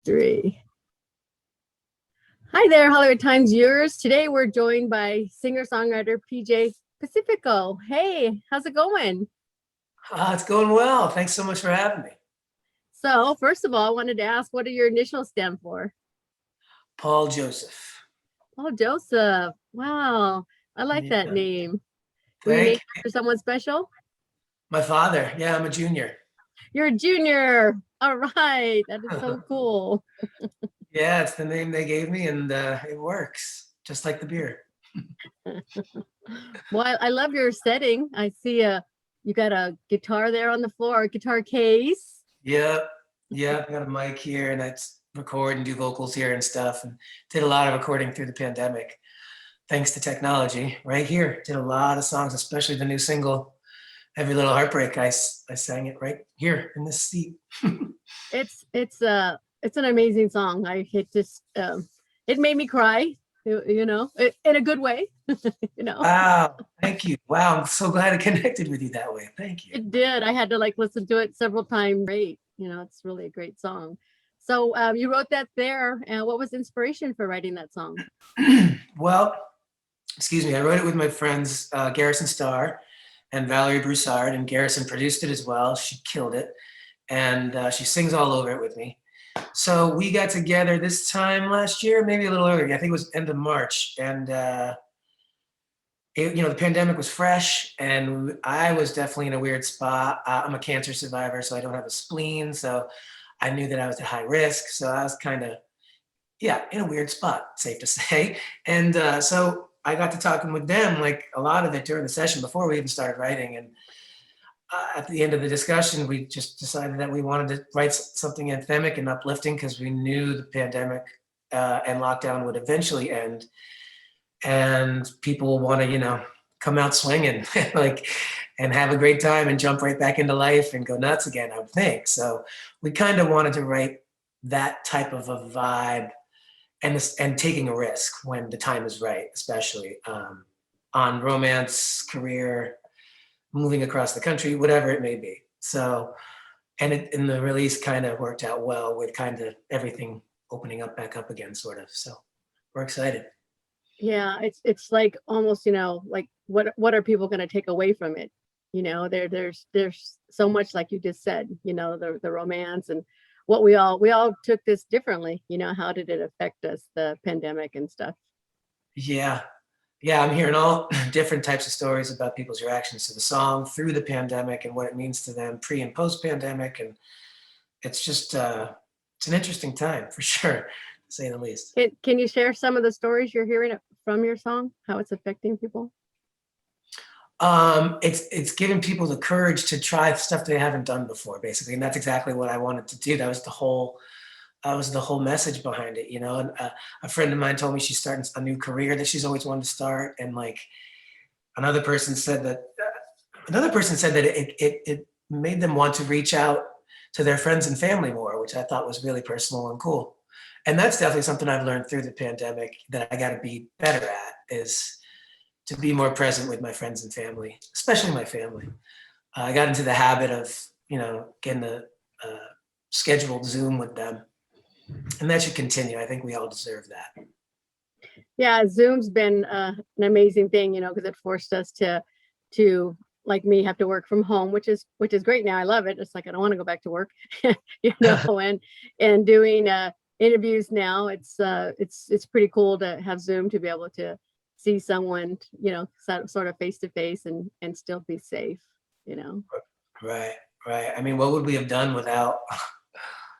Three. Hi there, Hollywood Times viewers. Today we're joined by singer-songwriter PJ Pacifico. Hey, how's it going? It's going well. Thanks so much for having me. So, first of all, I wanted to ask, what do your initials stand for? Paul Joseph. Oh, Joseph. Wow, I like that Yeah, name. Were you named thank after someone special? my father. Yeah, I'm a junior. You're a junior. All right, that is so cool. Yeah, it's the name they gave me, and it works just like the beer. Well, I love your setting. I see you got a guitar there on the floor, a guitar case. Yep, yeah. I got a mic here, and I record and do vocals here and stuff. And did a lot of recording through the pandemic, thanks to technology. Right here, did a lot of songs, especially the new single, "Every Little Heartbreak." I sang it right here in this seat. It's an amazing song. It just it made me cry, in a good way, you know. Wow, thank you. Wow, I'm so glad I connected with you that way. Thank you. It did. I had to like listen to it several times. Great, it's really a great song. So you wrote that there, and what was inspiration for writing that song? Well, excuse me, I wrote it with my friends Garrison Starr and Valerie Broussard, and Garrison produced it as well. She killed it, and she sings all over it with me. So we got together this time last year, maybe a little earlier. I think it was end of March, and the pandemic was fresh, and I was definitely in a weird spot. I'm a cancer survivor, so I don't have a spleen, so I knew that I was at high risk. So I was kind of, yeah, in a weird spot, safe to say. And so I got to talking with them, like a lot of it during the session before we even started writing. And at the end of the discussion, we just decided that we wanted to write something anthemic and uplifting because we knew the pandemic and lockdown would eventually end, and people want to, come out swinging, like, and have a great time and jump right back into life and go nuts again, I would think. So we kind of wanted to write that type of a vibe, and taking a risk when the time is right, especially on romance, career, moving across the country, whatever it may be. So, and the release kind of worked out well with kind of everything opening up back up again, sort of. So we're excited. Yeah, it's like almost, like what are people going to take away from it? There's so much, like you just said, the romance and what we all took this differently. How did it affect us, the pandemic and stuff? Yeah. Yeah, I'm hearing all different types of stories about people's reactions to the song through the pandemic and what it means to them pre and post pandemic. And it's just, it's an interesting time for sure, to say the least. Can you share some of the stories you're hearing from your song, how it's affecting people? It's giving people the courage to try stuff they haven't done before, basically. And that's exactly what I wanted to do. That was the whole message behind it, And a friend of mine told me she's starting a new career that she's always wanted to start, and like another person said that it made them want to reach out to their friends and family more, which I thought was really personal and cool. And that's definitely something I've learned through the pandemic that I got to be better at, is to be more present with my friends and family, especially my family. I got into the habit of, getting the scheduled Zoom with them, and that should continue. I think we all deserve that. Yeah, Zoom's been an amazing thing, because it forced us to like me have to work from home, which is great now. I love it. It's like I don't want to go back to work, and doing interviews now. It's pretty cool to have Zoom, to be able to see someone, sort of face to face and still be safe. Right, right. I mean, what would we have done without,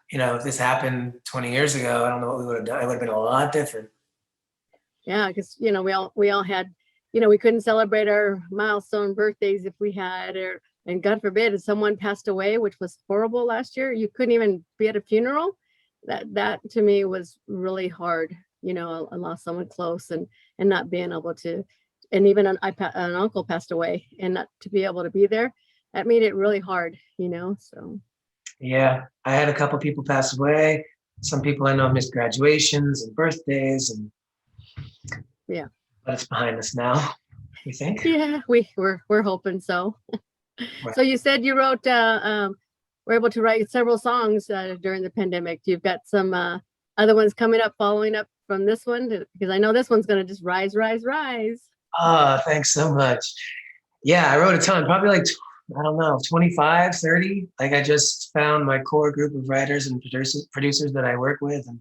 if this happened 20 years ago? I don't know what we would have done. It would have been a lot different. Yeah, because we all had, we couldn't celebrate our milestone birthdays if we had, and God forbid if someone passed away, which was horrible last year. You couldn't even be at a funeral. That to me was really hard. I lost someone close, and not being able to, and even an uncle passed away, and not to be able to be there, that made it really hard. So Yeah, I had a couple people pass away. Some people I know missed graduations and birthdays, and yeah. but it's behind us now, we think. Yeah, we're hoping so. So Right. you said you wrote were able to write several songs during the pandemic. You've got some other ones coming up, following up from this one, because I know this one's going to just rise, rise, rise. Oh, thanks so much. Yeah, I wrote a ton, probably like, I don't know, 25, 30. Like I just found my core group of writers and producers that I work with, and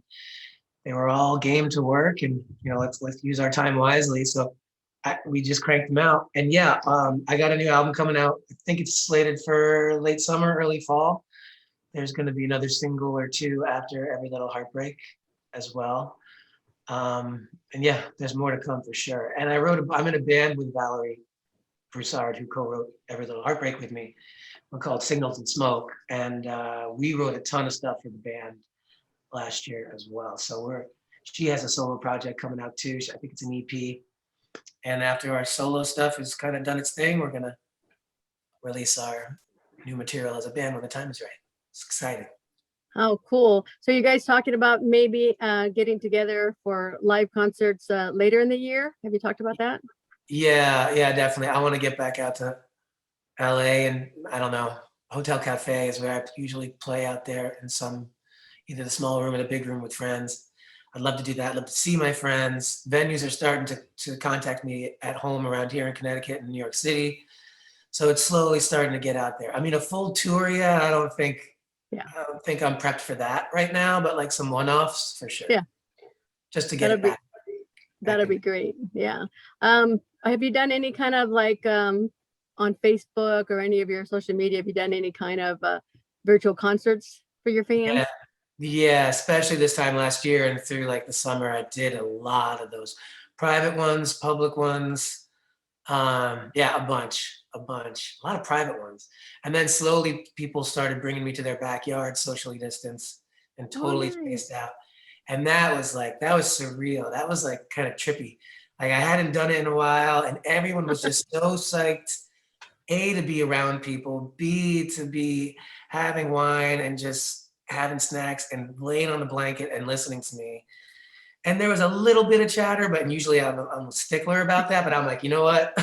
they were all game to work, and let's use our time wisely. So we just cranked them out. And yeah, I got a new album coming out. I think it's slated for late summer, early fall. There's going to be another single or two after Every Little Heartbreak as well. And yeah, there's more to come for sure. And I'm in a band with Valerie Broussard, who co-wrote Every Little Heartbreak with me. We're called Signals and Smoke. And we wrote a ton of stuff for the band last year as well. So she has a solo project coming out too. I think it's an EP. And after our solo stuff has kind of done its thing, we're gonna release our new material as a band when the time is right. It's exciting. Oh, cool. So you guys talking about maybe getting together for live concerts later in the year? Have you talked about that? Yeah, definitely. I want to get back out to LA, and I don't know, Hotel Cafe is where I usually play out there in either the small room or the big room with friends. I'd love to do that. I'd love to see my friends. Venues are starting to contact me at home around here in Connecticut and New York City. So it's slowly starting to get out there. I mean, a full tour, I don't think I'm prepped for that right now, but like some one-offs for sure. Yeah. Just to get it back. That'd be great. Yeah. Have you done any kind of like on Facebook or any of your social media, have you done any kind of virtual concerts for your fans? Yeah, especially this time last year and through like the summer, I did a lot of those private ones, public ones. Yeah, a lot of private ones. And then slowly people started bringing me to their backyard, socially distanced and totally spaced out. And that was surreal. That was like kind of trippy. Like I hadn't done it in a while, and everyone was just so psyched, A, to be around people, B, to be having wine and just having snacks and laying on the blanket and listening to me. And there was a little bit of chatter, but usually I'm a stickler about that. But I'm like, you know what?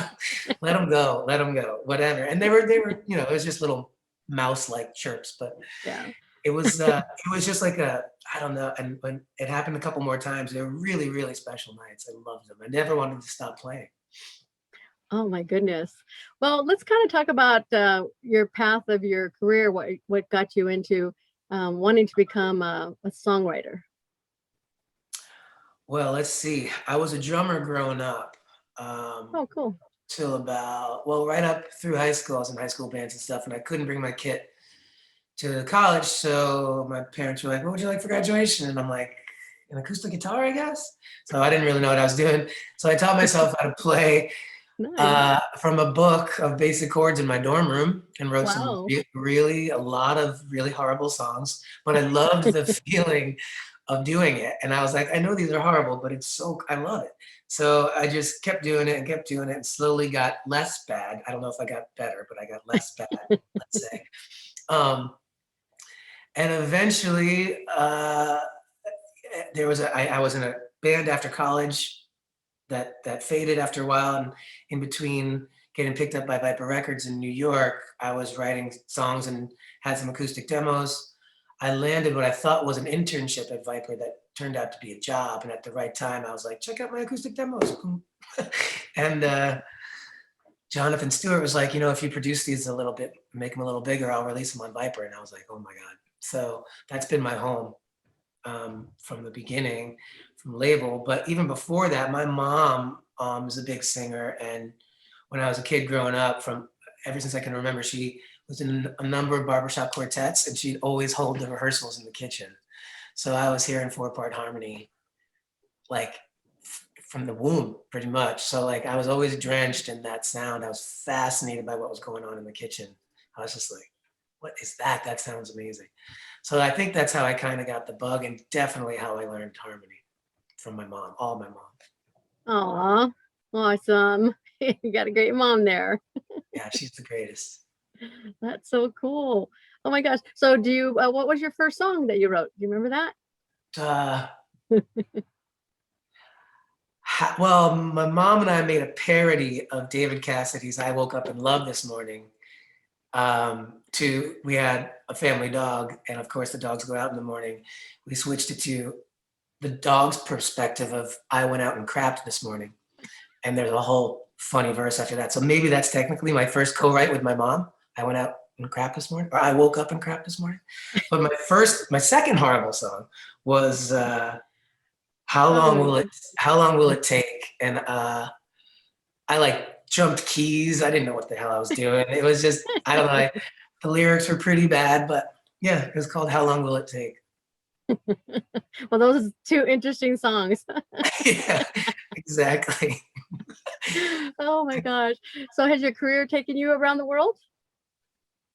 Let them go, whatever. And they were, it was just little mouse-like chirps, but yeah, it was just like I don't know. And when it happened a couple more times, they were really, really special nights. I loved them. I never wanted to stop playing. Oh my goodness. Well, let's kind of talk about your path of your career. What got you into wanting to become a songwriter? Well, let's see. I was a drummer growing up. Oh, cool. Till right up through high school. I was in high school bands and stuff, and I couldn't bring my kit to college. So my parents were like, "What would you like for graduation?" And I'm like, "An acoustic guitar, I guess." So I didn't really know what I was doing. So I taught myself how to play from a book of basic chords in my dorm room, and wrote a lot of really horrible songs. But I loved the feeling of doing it. And I was like, I know these are horrible, but I love it. So I just kept doing it and slowly got less bad. I don't know if I got better, but I got less bad, let's say. And eventually I was in a band after college that faded after a while. And in between getting picked up by Viper Records in New York, I was writing songs and had some acoustic demos. I landed what I thought was an internship at Viper that turned out to be a job. And at the right time, I was like, check out my acoustic demos. And Jonathan Stewart was like, if you produce these a little bit, make them a little bigger, I'll release them on Viper. And I was like, oh my God. So that's been my home from the beginning, from label. But even before that, my mom was a big singer. And when I was a kid growing up, ever since I can remember, she was in a number of barbershop quartets, and she'd always hold the rehearsals in the kitchen. So I was hearing 4-part harmony, like from the womb, pretty much. So like I was always drenched in that sound. I was fascinated by what was going on in the kitchen. I was just like, what is that? That sounds amazing. So I think that's how I kind of got the bug, and definitely how I learned harmony from my mom, all my mom. Aw, awesome. You got a great mom there. Yeah, she's the greatest. That's so cool. Oh my gosh. So what was your first song that you wrote? Do you remember that? Well, my mom and I made a parody of David Cassidy's I Woke Up in Love This Morning. to we had a family dog, and of course the dogs go out in the morning. We switched it to the dog's perspective of I went out and crapped this morning. And there's a whole funny verse after that. So maybe that's technically my first co-write with my mom. I went out and crapped this morning, or I woke up and crapped this morning. But my second horrible song was how long will it take? And I like jumped keys. I didn't know what the hell I was doing. It was just, I don't know. The lyrics were pretty bad, but yeah, it was called How Long Will It Take? Well, those are two interesting songs. Yeah, exactly. Oh my gosh. So has your career taken you around the world?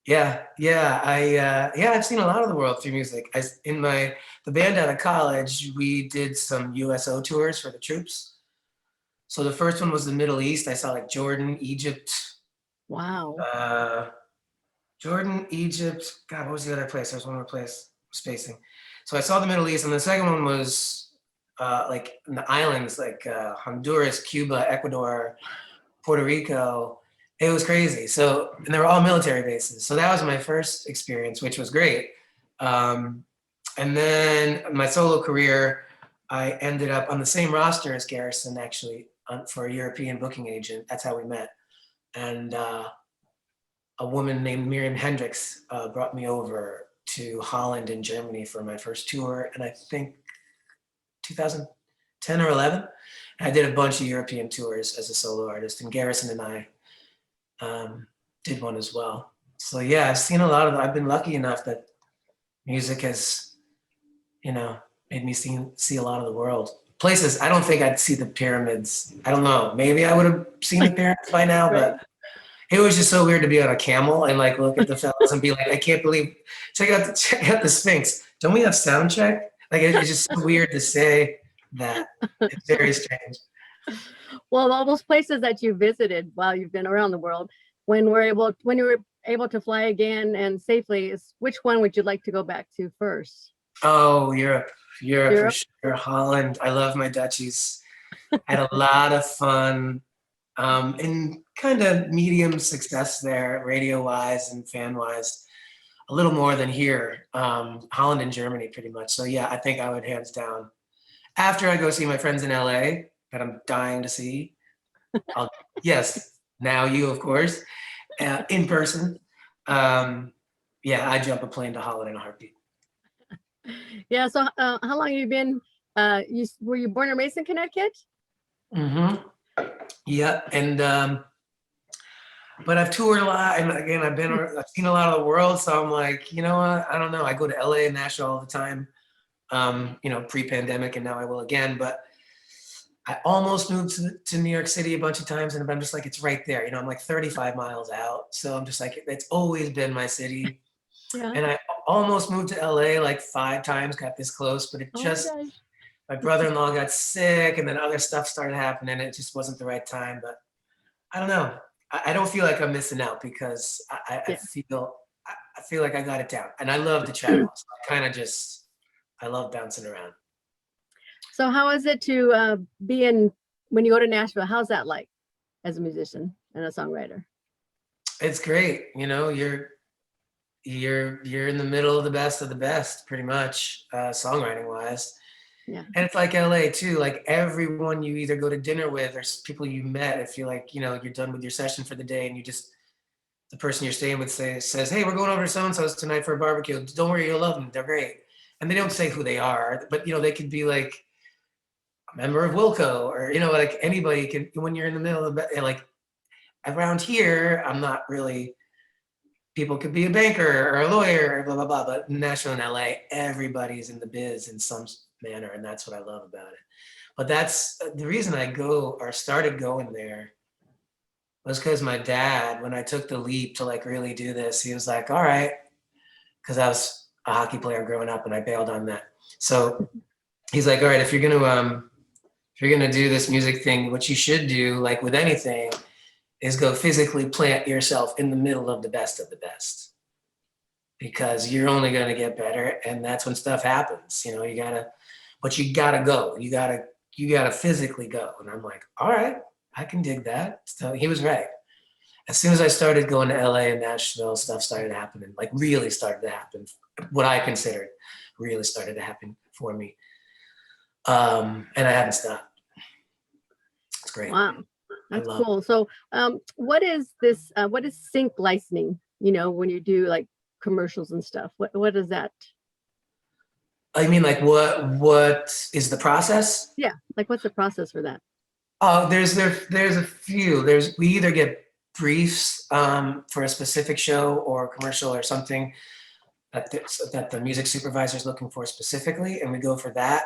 I've seen a lot of the world through music. The band out of college, we did some USO tours for the troops. So the first one was the Middle East. I saw like Jordan, Egypt, Wow. Jordan, Egypt. God, what was the other place? There was one more place spacing. So I saw the Middle East, and the second one was like in the islands, like Honduras, Cuba, Ecuador, Puerto Rico. It was crazy. So, and they were all military bases. So that was my first experience, which was great. And then my solo career, I ended up on the same roster as Garrison, actually, for a European booking agent. That's how we met. And a woman named Miriam Hendricks brought me over to Holland and Germany for my first tour. And I think 2010 or 11, I did a bunch of European tours as a solo artist, and Garrison and I did one as well. So yeah, I've seen a lot of, I've been lucky enough that music has, made me see a lot of the world. Places, I don't think I'd see the pyramids. I don't know, maybe I would have seen the pyramids by now, Right. but it was just so weird to be on a camel and like look at the fellas and be like, I can't believe, check out the Sphinx. Don't we have sound check? Like it's just so weird to say that. It's very strange. Well, all those places that you visited while you've been around the world, when you were able to fly again and safely, which one would you like to go back to first? Oh, Europe for sure. Holland. I love my Dutchies. I had a lot of fun. And kind of medium success there, radio wise and fan wise, a little more than here. Holland and Germany, pretty much. So yeah, I think I would hands down. After I go see my friends in LA that I'm dying to see, yes, now you of course, in person. Yeah, I jump a plane to Holland in a heartbeat. Yeah. So how long have you been? Were you born and raised in Connecticut? Mm-hmm. Yeah, and but I've toured a lot, and again, I've seen a lot of the world. So I'm like, you know what? I don't know. I go to LA and Nashville all the time, pre-pandemic, and now I will again. But I almost moved to New York City a bunch of times, and I'm just like, it's right there. I'm like 35 miles out, so I'm just like, it's always been my city. Yeah. And I almost moved to LA like 5 times, got this close, but it just. My brother-in-law got sick, and then other stuff started happening. It just wasn't the right time, but I don't know. I don't feel like I'm missing out because I feel like I got it down, and I love to travel. So I love bouncing around. So how is it to be when you go to Nashville? How's that like as a musician and a songwriter? It's great. You're in the middle of the best, pretty much, songwriting wise. Yeah. And it's like LA too, like everyone you either go to dinner with or people you met, if you're like, you're done with your session for the day and the person you're staying with says, hey, we're going over to so-and-so's tonight for a barbecue. Don't worry, you'll love them. They're great. And they don't say who they are, but they could be like a member of Wilco or, like anybody can, when you're in the middle of like around here, I'm not really, people could be a banker or a lawyer, blah, blah, blah. But Nashville and LA, everybody's in the biz in some manner, and that's what I love about it. But that's the reason I started going there was because my dad, when I took the leap to like really do this, he was like, all right, because I was a hockey player growing up and I bailed on that. So he's like, all right, if you're gonna do this music thing, what you should do, like with anything, is go physically plant yourself in the middle of the best, because you're only going to get better, and that's when stuff happens. You gotta go. You gotta physically go. And I'm like, all right, I can dig that. So he was right. as soon as I started going to LA and Nashville, stuff started happening, like really started to happen. What I considered really started to happen for me. And I haven't stopped. It's great. Wow, I that's love cool. So, what is this? What is sync licensing? You know, when you do like commercials and stuff, what is that? I mean, like what is the process? Yeah, like what's the process for that? Oh, there's a few. We either get briefs for a specific show or commercial or something that the music supervisor is looking for specifically, and we go for that.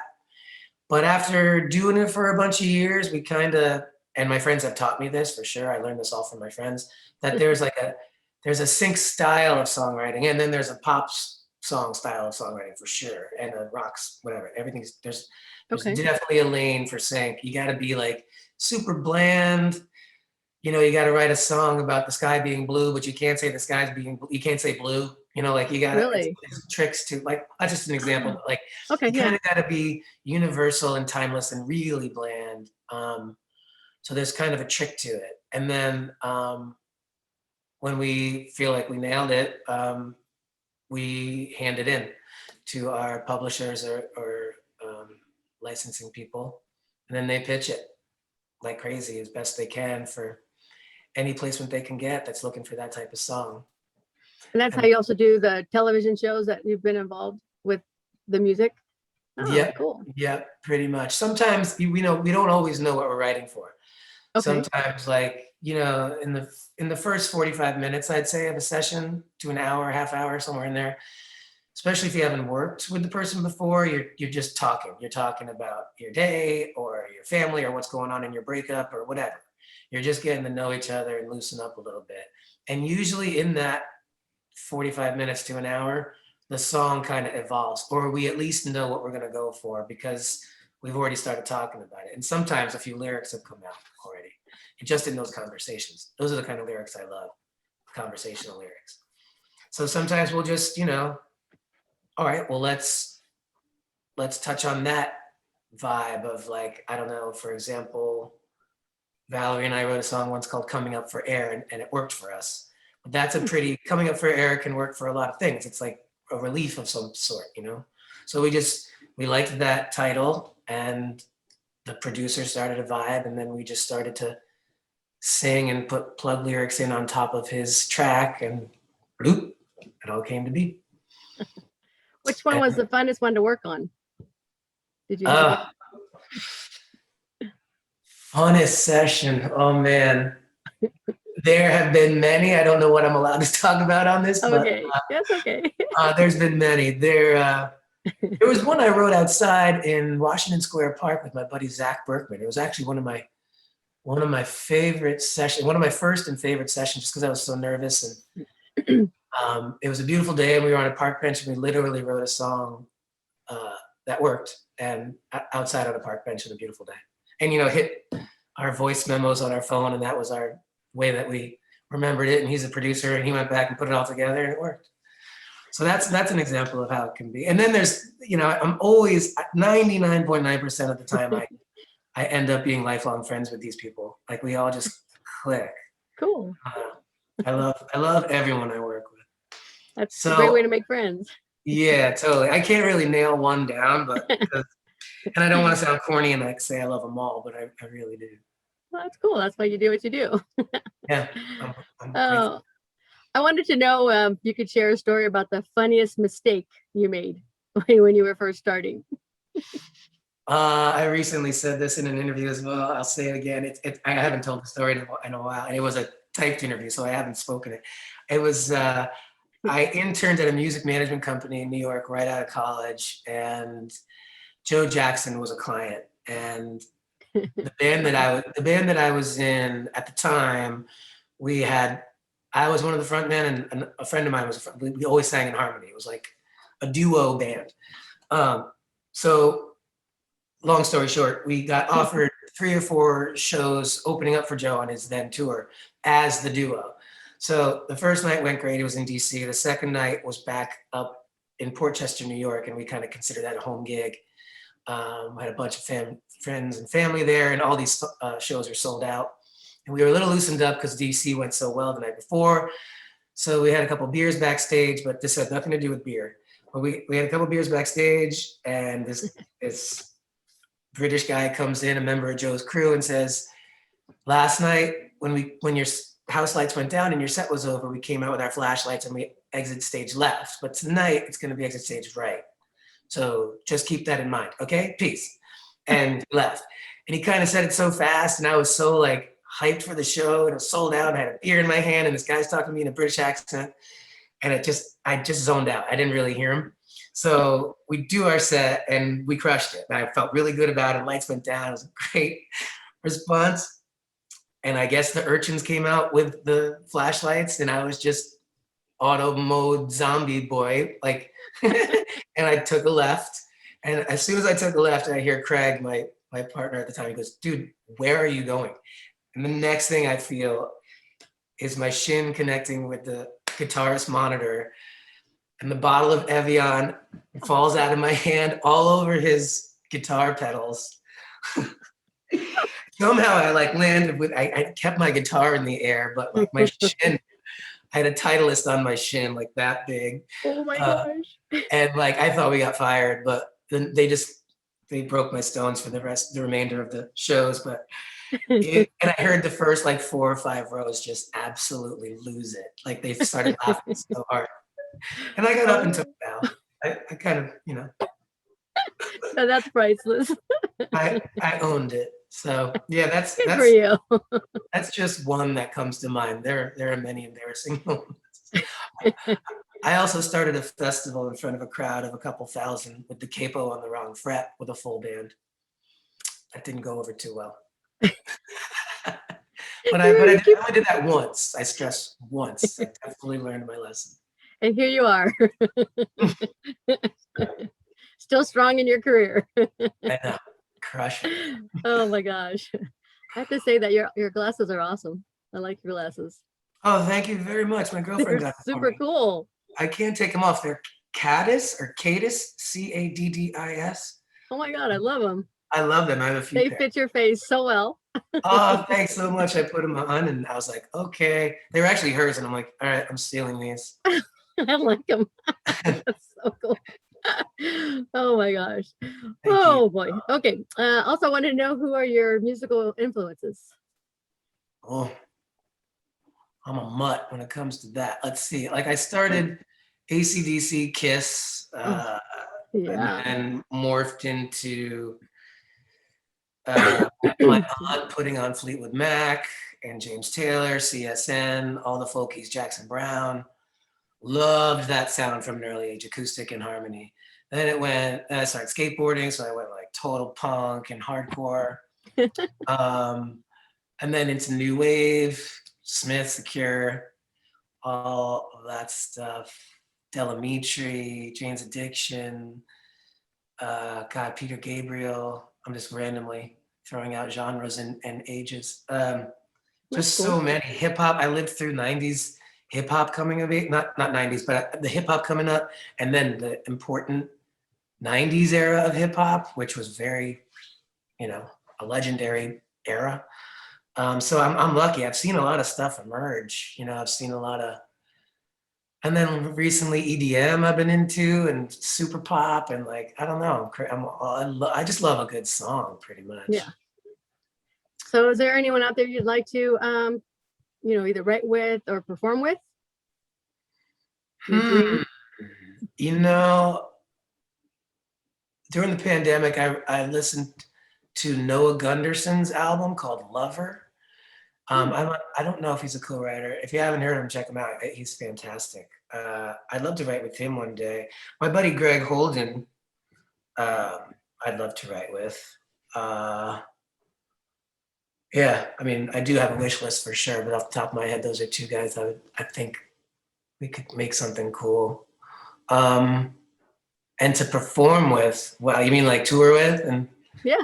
But after doing it for a bunch of years, we kind of, and my friends have taught me this for sure. I learned this all from my friends, that there's a sync style of songwriting, and then there's a song style of songwriting for sure, and a rocks, whatever. Everything's there's Okay, definitely a lane for sync. You got to be like super bland. You know, you got to write a song about the sky being blue, but you can't say the sky's being, you can't say blue. You know, like you got to, really? it's tricks to, like, that's just an example, but like Okay, you kind yeah. of got to be universal and timeless and really bland. So there's kind of a trick to it. And then when we feel like we nailed it, we hand it in to our publishers or licensing people, and then they pitch it like crazy as best they can for any placement they can get that's looking for that type of song. And that's how And you also do the television shows that you've been involved with the music. Oh, yeah, cool. yeah, pretty much. Sometimes we don't always know what we're writing for. Okay. Sometimes, like, you know, in the first 45 minutes, I'd say, of a session to an hour, half hour, somewhere in there, especially if you haven't worked with the person before, you're just talking. You're talking about your day or your family or what's going on in your breakup or whatever. You're just getting to know each other and loosen up a little bit. And usually in that 45 minutes to an hour, the song kind of evolves, or we at least know what we're going to go for because we've already started talking about it. And sometimes a few lyrics have come out already. And just in those conversations, those are the kind of lyrics I love, conversational lyrics. So sometimes we'll just, you know, all right, well, let's touch on that vibe of, like, I don't know, for example, Valerie and I wrote a song once called Coming Up for Air, and it worked for us. But that's a pretty, coming up for air can work for a lot of things. It's like a relief of some sort, you know? So we liked that title, and the producer started a vibe, and then we just started to sing and plug lyrics in on top of his track, and bloop, it all came to be. Which one was the funnest one to work on? Did you have Uh, Funnest session. Oh man. There have been many. I don't know what I'm allowed to talk about on this, but okay? That's okay. there's been many. There was one I wrote outside in Washington Square Park with my buddy Zach Berkman. It was actually one of my favorite sessions, one of my first and favorite sessions, just because I was so nervous. And it was a beautiful day, and we were on a park bench, and we literally wrote a song that worked, and outside on a park bench on a beautiful day. And, you know, hit our voice memos on our phone, and that was our way that we remembered it. And he's a producer, and he went back and put it all together, and it worked. So that's an example of how it can be. And then there's, you know, I'm always 99.9% of the time I end up being lifelong friends with these people. Like, we all just click. Cool. I love everyone I work with. That's a great way to make friends. Yeah, totally. I can't really nail one down, but and I don't want to sound corny and like say I love them all, but I really do. Well, that's cool. That's why you do what you do. Yeah. I'm Oh, I wanted to know if you could share a story about the funniest mistake you made when you were first starting. I recently said this in an interview as well. I'll say it again. I haven't told the story in a while, and it was a typed interview, so I haven't spoken it. It was I interned at a music management company in New York right out of college, and Joe Jackson was a client. And the band that I was in at the time, I was one of the front men, and a friend of mine was we always sang in harmony. It was like a duo band. So long story short, we got offered 3 or 4 shows opening up for Joe on his then tour as the duo. So the first night went great. It was in DC. The second night was back up in Port Chester, New York, and we kind of considered that a home gig. I had a bunch of friends and family there, and all these shows were sold out. And we were a little loosened up because DC went so well the night before. So we had a couple beers backstage, but this had nothing to do with beer. But we had a couple beers backstage, and this British guy comes in, a member of Joe's crew, and says, last night when your house lights went down and your set was over, we came out with our flashlights and we exit stage left. But tonight it's going to be exit stage right. So just keep that in mind. Okay, peace. And left. And he kind of said it so fast, and I was so like hyped for the show, and it was sold out. I had a beer in my hand, and this guy's talking to me in a British accent, and I just zoned out. I didn't really hear him. So we do our set, and we crushed it. And I felt really good about it. Lights went down. It was a great response. And I guess the urchins came out with the flashlights, and I was just auto mode zombie boy, like, and I took a left. And as soon as I took a left, I hear Craig, my partner at the time, he goes, dude, where are you going? And the next thing I feel is my shin connecting with the guitarist monitor, and the bottle of Evian falls out of my hand all over his guitar pedals. Somehow I like landed with, I kept my guitar in the air, but like my shin, I had a Titleist on my shin, like that big. Oh my gosh. And like, I thought we got fired, but then they broke my stones for the remainder of the shows. But and I heard the first like 4 or 5 rows just absolutely lose it. Like they started laughing so hard. And I got up and took it down. I kind of, you know. So that's priceless. I owned it. So yeah, that's for you. That's just one that comes to mind. There are many embarrassing moments. I also started a festival in front of a crowd of a couple thousand with the capo on the wrong fret with a full band. That didn't go over too well. But I only did that once. I stress once. I definitely learned my lesson. And here you are. Still strong in your career. I know. Crushing. Oh my gosh. I have to say that your glasses are awesome. I like your glasses. Oh, thank you very much. My girlfriend got them for super me. Cool. I can't take them off. They're Caddis, Caddis. Oh my God, I love them. I love them. I have a few. They fit your face so well. Oh, thanks so much. I put them on and I was like, okay. They were actually hers, and I'm like, all right, I'm stealing these. I like them. That's so cool. Oh my gosh. Thank you. Boy. Okay. Also wanted to know, who are your musical influences? Oh, I'm a mutt when it comes to that. Let's see. Like I started AC/DC, Kiss, and morphed into my aunt putting on Fleetwood Mac and James Taylor, CSN, all the folkies, Jackson Brown. Loved that sound from an early age, acoustic and harmony. Then I started skateboarding, so I went like total punk and hardcore. And then into new wave, Smith, The Cure, all of that stuff. Delamitri, Jane's Addiction, God, Peter Gabriel. I'm just randomly throwing out genres and ages. Just cool. So many. Hip hop. I lived through 90s hip hop coming of age, not 90s, but the hip hop coming up, and then the important 90s era of hip hop, which was very, a legendary era. So I'm lucky. I've seen a lot of stuff emerge. I've seen a lot of, and then recently EDM I've been into, and super pop, and like, I don't know. I just love a good song, pretty much. Yeah. So is there anyone out there you'd like to, either write with or perform with? During the pandemic, I listened to Noah Gunderson's album called Lover. I don't know if he's a co-writer. If you haven't heard him, check him out. He's fantastic. I'd love to write with him one day. My buddy Greg Holden, I'd love to write with. Yeah, I mean, I do have a wish list for sure, but off the top of my head, those are two guys I think we could make something cool. And to perform with, well, you mean like tour with? And yeah.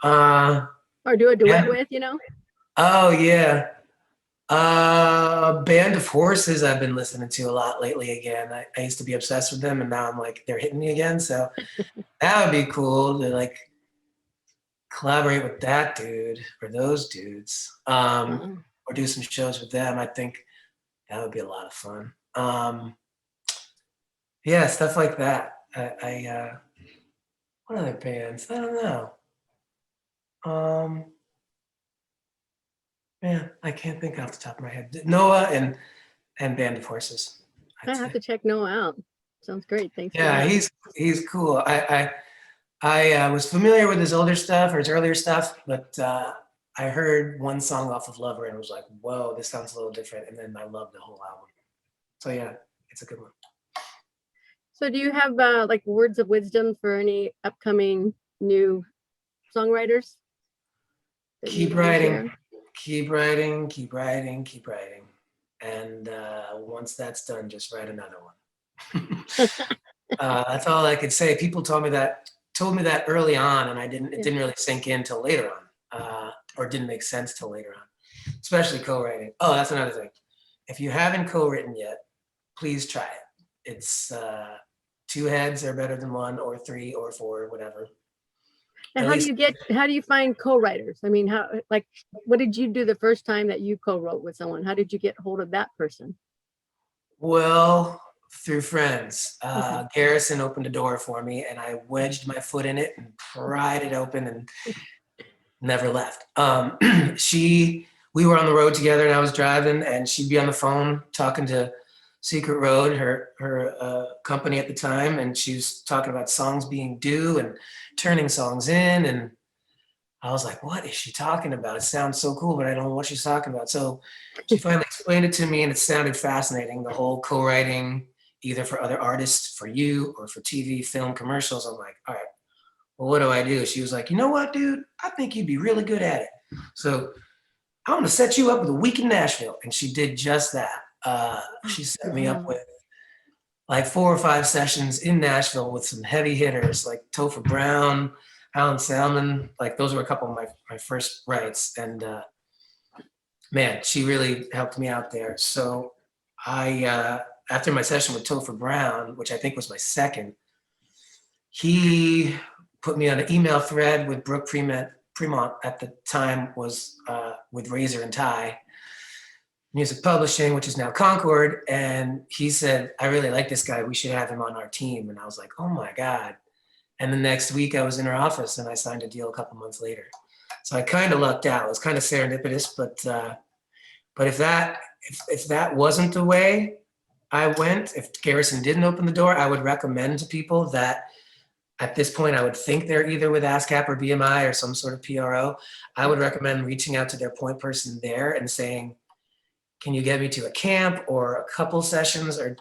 Or do a duet with, Oh yeah. Band of Horses I've been listening to a lot lately again. I used to be obsessed with them, and now I'm like, they're hitting me again. So that would be cool to like collaborate with that dude or those dudes, Wow. or do some shows with them. I think that would be a lot of fun. Yeah, stuff like that. What other bands? I don't know. Man, I can't think off the top of my head. Noah and Band of Horses, I I'd have say. to check Noah out. Sounds great. Thanks for Yeah, that. he's cool. I was familiar with his older stuff or his earlier stuff, but I heard one song off of Lover and was like, whoa, this sounds a little different. And then I loved the whole album. So yeah, it's a good one. So do you have like words of wisdom for any upcoming new songwriters that you Keep want to writing, share? keep writing, keep writing, keep writing. And once that's done, just write another one. That's all I could say. People told me that early on, and it Yeah. didn't really sink in till later on, or didn't make sense till later on, especially co-writing. Oh, that's another thing. If you haven't co-written yet, please try it. It's two heads are better than one, or three, or four, whatever. And At least, how do you find co-writers? I mean, what did you do the first time that you co-wrote with someone? How did you get hold of that person? well, through friends. Mhm. Garrison opened a door for me, and I wedged my foot in it and pried it open and never left. We were on the road together, and I was driving, and she'd be on the phone talking to Secret Road, her company at the time, and she was talking about songs being due and turning songs in, and I was like, "What is she talking about? It sounds so cool, but I don't know what she's talking about." So she finally explained it to me, and it sounded fascinating. The whole co-writing, either for other artists, for you, or for TV, film, commercials. I'm like, all right, well, what do I do? She was like, you know what, dude? I think you'd be really good at it. So I'm gonna set you up with a week in Nashville. And she did just that. She set me up Wow. with like 4 or 5 sessions in Nashville with some heavy hitters like Topher Brown, Alan Salmon. Like those were a couple of my first writes. And man, she really helped me out there. So after my session with Topher Brown, which I think was my second, he put me on an email thread with Brooke Fremont at the time was with Razor and Tie Music Publishing, which is now Concord. And he said, I really like this guy. We should have him on our team. And I was like, oh my God. And the next week I was in her office and I signed a deal a couple months later. So I kind of lucked out. It was kind of serendipitous, but if that wasn't the way I went, if Garrison didn't open the door, I would recommend to people that at this point, I would think they're either with ASCAP or BMI or some sort of PRO. I would recommend reaching out to their point person there and saying, can you get me to a camp or a couple sessions, or,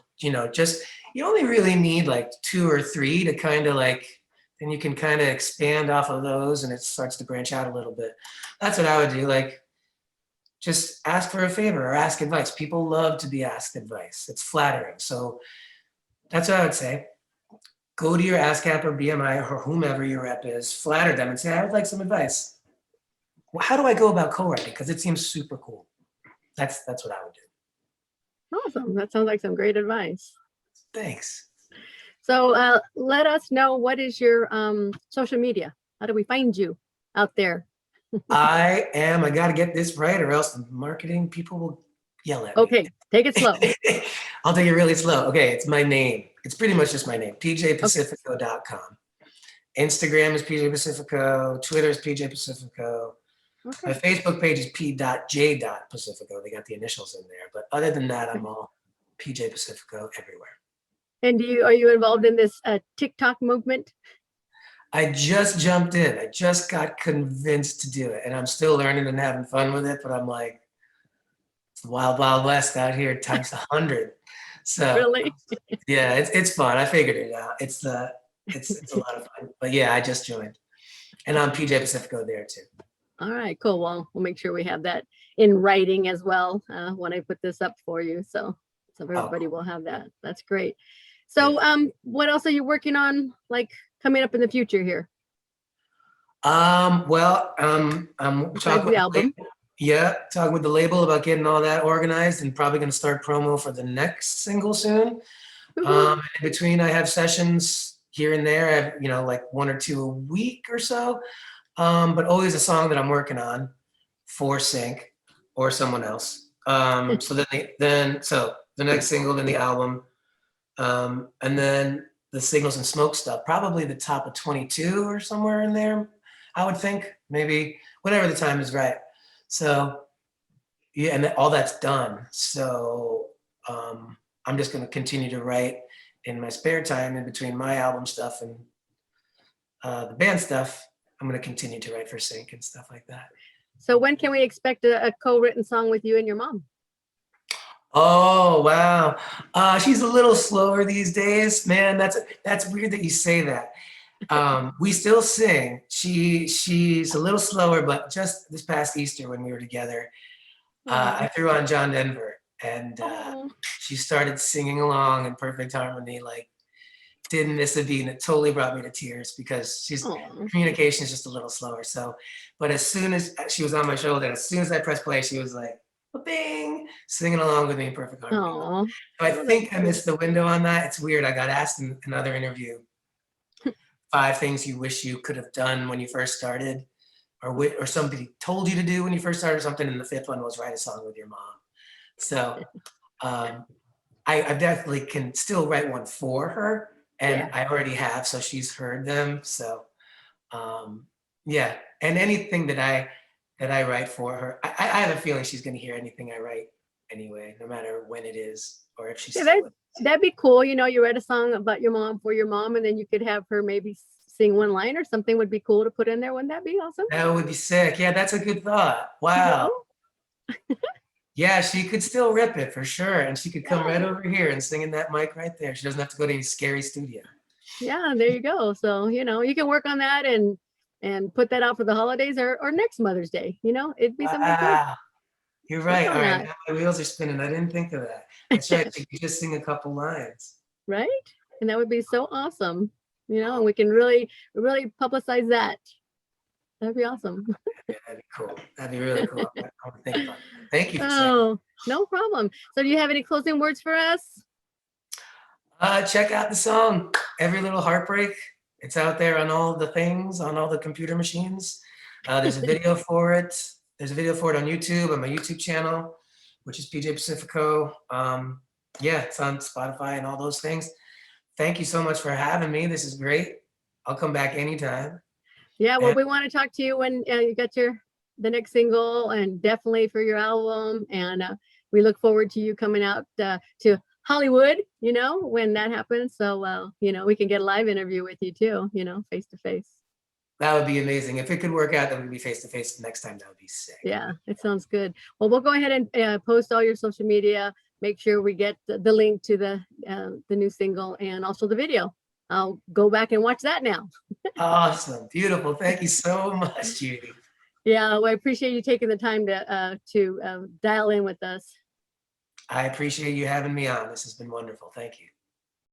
just, you only really need like 2 or 3 to kind of like, then you can kind of expand off of those and it starts to branch out a little bit. That's what I would do. Like, just ask for a favor or ask advice. People love to be asked advice. It's flattering. So that's what I would say. Go to your ASCAP or BMI or whomever your rep is, flatter them and say, I would like some advice. Well, how do I go about co-writing? Because it seems super cool. That's what I would do. Awesome. That sounds like some great advice. Thanks. So let us know, what is your social media? How do we find you out there? I got to get this right or else the marketing people will yell at me. Okay, take it slow. I'll take it really slow. Okay, it's my name. It's pretty much just my name, pjpacifico.com. Instagram is PJ Pacifico. Twitter is PJ Pacifico. Okay. My Facebook page is p.j.pacifico. They got the initials in there. But other than that, I'm all PJ Pacifico everywhere. And are you involved in this TikTok movement? I just jumped in. I just got convinced to do it. And I'm still learning and having fun with it. But I'm like, it's the wild, wild west out here times 100. So Really? yeah, it's fun. I figured it out. It's a lot of fun. But yeah, I just joined. And I'm PJ Pacifico there too. All right, cool. Well, we'll make sure we have that in writing as well when I put this up for you. So everybody will have that. That's great. So what else are you working on, like coming up in the future here? I'm Besides talking the album. talking with the label about getting all that organized and probably going to start promo for the next single soon. In between, I have sessions here and there. I have, like 1 or 2 a week or so. but always a song that I'm working on for Sync or someone else. So so the next single, then the album, and then the Signals and Smoke stuff, probably the top of 22 or somewhere in there, I would think, maybe whenever the time is right. So yeah, and all that's done. So I'm just going to continue to write in my spare time in between my album stuff and the band stuff. I'm going to continue to write for Sync and stuff like that. So when can we expect a co-written song with you and your mom? Oh, wow. She's a little slower these days, man. That's weird that you say that. We still sing. She's a little slower, but just this past Easter when we were together, I threw on John Denver, and she started singing along in perfect harmony, like didn't miss a beat, and it totally brought me to tears because communication is just a little slower. So, but as soon as she was on my shoulder, as soon as I pressed play, she was like, bing, singing along with me in perfect harmony. So I think I missed the window on that. It's weird. I got asked in another interview, 5 things you wish you could have done when you first started, or somebody told you to do when you first started something, and the 5th one was write a song with your mom. So I definitely can still write one for her, and I already have, so she's heard them. So yeah, and anything that I write for her, I have a feeling she's going to hear anything I write anyway, no matter when it is, or if she's that'd be cool. You know, you write a song about your mom for your mom, and then you could have her maybe sing one line or something. Would be cool to put in there. Wouldn't that be awesome? That would be sick. Yeah, that's a good thought. Wow. Yeah, she could still rip it for sure. And she could come right over here and sing in that mic right there. She doesn't have to go to any scary studio. Yeah, there you go. So, you know, you can work on that and put that out for the holidays or next Mother's Day. You know, it'd be something cool. You're right. All right, now my wheels are spinning. I didn't think of that. That's right. She could just sing a couple lines. Right? And that would be so awesome. You know, and we can really publicize that. That'd be awesome. Yeah, that'd be cool. That'd be really cool. I'll think about it. Thank you. Oh, no problem. So do you have any closing words for us? Check out the song, Every Little Heartbreak. It's out there on all the things, on all the computer machines. There's a video for it. There's a video for it on YouTube, on my YouTube channel, which is PJ Pacifico. Yeah, it's on Spotify and all those things. Thank you so much for having me. This is great. I'll come back anytime. Yeah, well, we want to talk to you when you got the next single, and definitely for your album. And we look forward to you coming out to Hollywood, you know, when that happens. So, you know, we can get a live interview with you too, you know, face to face. That would be amazing. If it could work out, that would be face to face next time. That would be sick. Yeah, it sounds good. Well, we'll go ahead and post all your social media. Make sure we get the link to the new single and also the video. I'll go back and watch that now. Awesome. Beautiful. Thank you so much, Judy. Yeah, well, I appreciate you taking the time to dial in with us. I appreciate you having me on. This has been wonderful. Thank you.